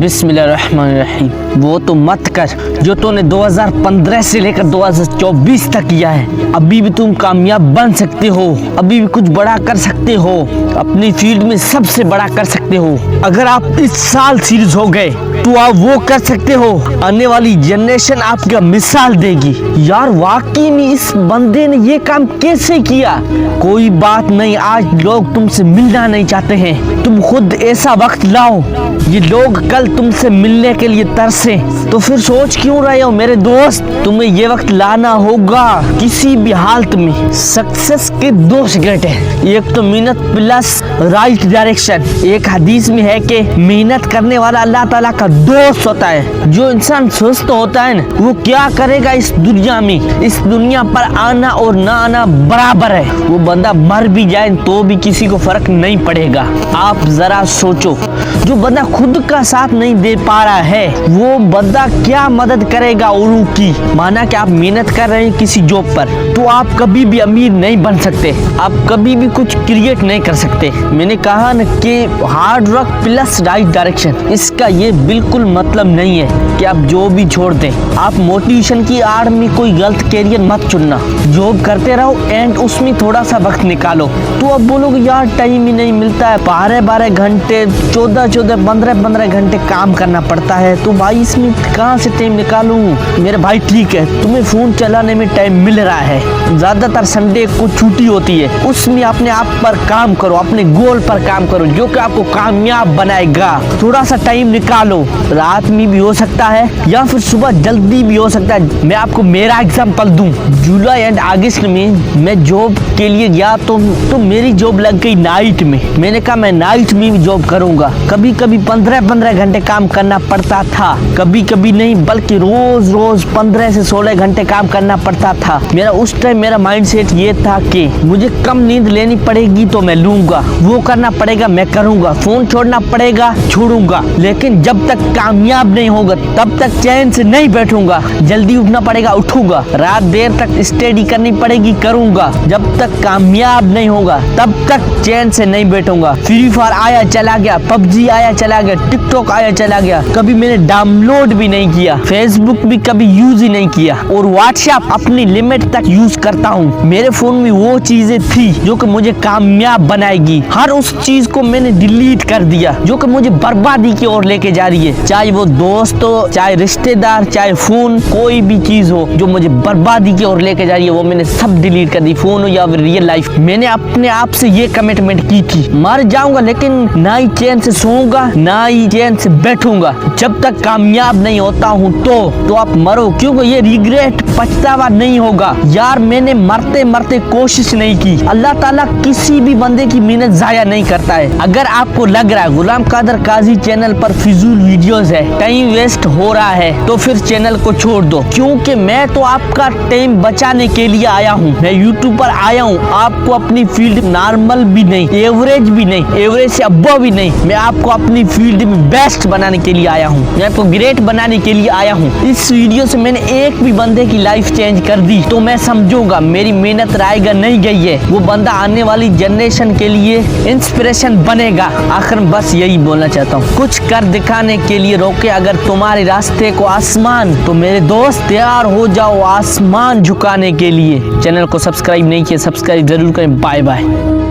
बिस्मिल्लाहिर्रहमानिर्रहीम। वो तो मत कर जो तूने 2015 से लेकर 2024 तक किया है। अभी भी तुम कामयाब बन सकते हो, अभी भी कुछ बड़ा कर सकते हो, अपनी फील्ड में सबसे बड़ा कर सकते हो। अगर आप इस साल सीरियस हो गए तो आप वो कर सकते हो। आने वाली जनरेशन आपका मिसाल देगी। यार वाकई में इस बंदे ने ये काम कैसे किया। कोई बात नहीं, आज लोग तुमसे मिलना नहीं चाहते हैं, तुम खुद ऐसा वक्त लाओ ये लोग कल तुमसे मिलने के लिए तरसे। तो फिर सोच क्यों रहे हो मेरे दोस्त, तुम्हें ये वक्त लाना होगा किसी भी हालत में। सक्सेस के दो सिगरेट है, एक तो मेहनत प्लस राइट डायरेक्शन। एक हदीस में है कि मेहनत करने वाला अल्लाह ताला का दोस्त होता है। जो इंसान सुस्त होता है ना, वो क्या करेगा इस दुनिया में, इस दुनिया पर आना और ना आना बराबर है। वो बंदा मर भी जाए तो भी किसी को फर्क नहीं पड़ेगा। आप जरा सोचो, जो बंदा खुद का साथ नहीं दे पा रहा है वो बंदा क्या मदद करेगा औरों की। माना कि आप मेहनत कर रहे हैं किसी जॉब पर, तो आप कभी भी अमीर नहीं बन सकते, आप कभी भी कुछ क्रिएट नहीं कर सकते। मैंने कहा न कि hard work plus right direction, इसका ये बिल्कुल मतलब नहीं है कि आप जो भी छोड़ दें। आप मोटिवेशन की आड़ में कोई गलत कैरियर मत चुनना, जॉब करते रहो एंड उसमें थोड़ा सा वक्त निकालो। तो अब बोलोगे यार टाइम ही नहीं मिलता है, 12-12 घंटे 14-14 15-15 घंटे काम करना पड़ता है, तो भाई इसमें कहाँ से टाइम निकालूं। मेरे भाई ठीक है, तुम्हें फोन चलाने में टाइम मिल रहा है, ज्यादातर संडे को छुट्टी होती है, उसमें अपने आप पर काम करो, अपने गोल पर काम करो जो कि आपको कामयाब बनाएगा। थोड़ा सा टाइम निकालो, रात में भी हो सकता है या फिर सुबह जल्दी भी हो सकता है। मैं आपको मेरा एग्जाम्पल दूं, जुलाई एंड अगस्त में मैं जॉब के लिए गया तो मेरी जॉब लग गई नाइट में। मैंने कहा मैं नाइट में भी जॉब करूंगा। कभी कभी 15-15 घंटे काम करना पड़ता था, कभी कभी नहीं बल्कि रोज रोज 15 से 16 घंटे काम करना पड़ता था। मेरा उस टाइम मेरा माइंडसेट ये था कि मुझे कम नींद लेनी पड़ेगी तो मैं लूंगा, वो करना पड़ेगा मैं करूंगा, फोन छोड़ना पड़ेगा छोड़ूंगा, लेकिन जब तक कामयाब नहीं होगा तब तक चैन से नहीं बैठूंगा। जल्दी उठना पड़ेगा उठूंगा, रात देर तक स्टडी करनी पड़ेगी करूंगा, जब तक कामयाब नहीं होगा तब तक चैन से नहीं बैठूंगा। फ्री फायर आया चला गया, पबजी आया चला गया, टिकटॉक आया चला गया, कभी मैंने डाउनलोड भी नहीं किया, फेसबुक भी कभी यूज ही नहीं किया, और व्हाट्सएप अपनी लिमिट तक यूज करता हूँ। मेरे फोन में वो चीजें थी जो कि मुझे कामयाब बनाएगी, हर उस चीज को मैंने डिलीट कर दिया जो कि मुझे बर्बादी की ओर लेके जा रही है। चाहे वो दोस्त हो, चाहे रिश्तेदार, चाहे फोन, कोई भी चीज हो जो मुझे बर्बादी की ओर लेके जा रही है, वो मैंने सब डिलीट कर दी, फोन हो या फिर रियल लाइफ। मैंने अपने आप से ये कमिटमेंट की थी, मर जाऊंगा लेकिन ना ही चैन से सोऊंगा ना ही चैन से बैठूंगा जब तक कामयाब नहीं होता हूँ। तो आप मरो, क्योंकि ये रिग्रेट पछतावा नहीं होगा। यार मैंने मरते मरते कोशिश नहीं की। अल्लाह ताला किसी भी बंदे की मेहनत जाया नहीं करता है। अगर आपको लग रहा है गुलाम कादर काजी चैनल पर फिजूल वीडियोस है, टाइम वेस्ट हो रहा है, तो फिर चैनल को छोड़ दो, क्योंकि मैं तो आपका टाइम बचाने के लिए आया हूँ। मैं यूट्यूब पर आया हूँ आपको अपनी फील्ड नॉर्मल भी नहीं, एवरेज भी नहीं, एवरेज से अब्बो भी नहीं, मैं आपको अपनी फील्ड में बेस्ट बनाने के लिए आया हूँ, मैं आपको ग्रेट बनाने के लिए आया हूँ। इस वीडियो से मैंने एक भी बंदे की लाइफ चेंज कर दी तो मैं समझूंगा मेरी मेहनत रायगा नहीं गई है, वो बंदा आने वाली जनरेशन के लिए इंस्पिरेशन बनेगा। आखिर में बस यही बोलना चाहता हूँ, कुछ कर दिखाने के लिए रोके अगर तुम्हारे रास्ते को आसमान, तो मेरे दोस्त तैयार हो जाओ आसमान झुकाने के लिए। चैनल को सब्सक्राइब नहीं किया, सब्सक्राइब जरूर करें। Bye bye.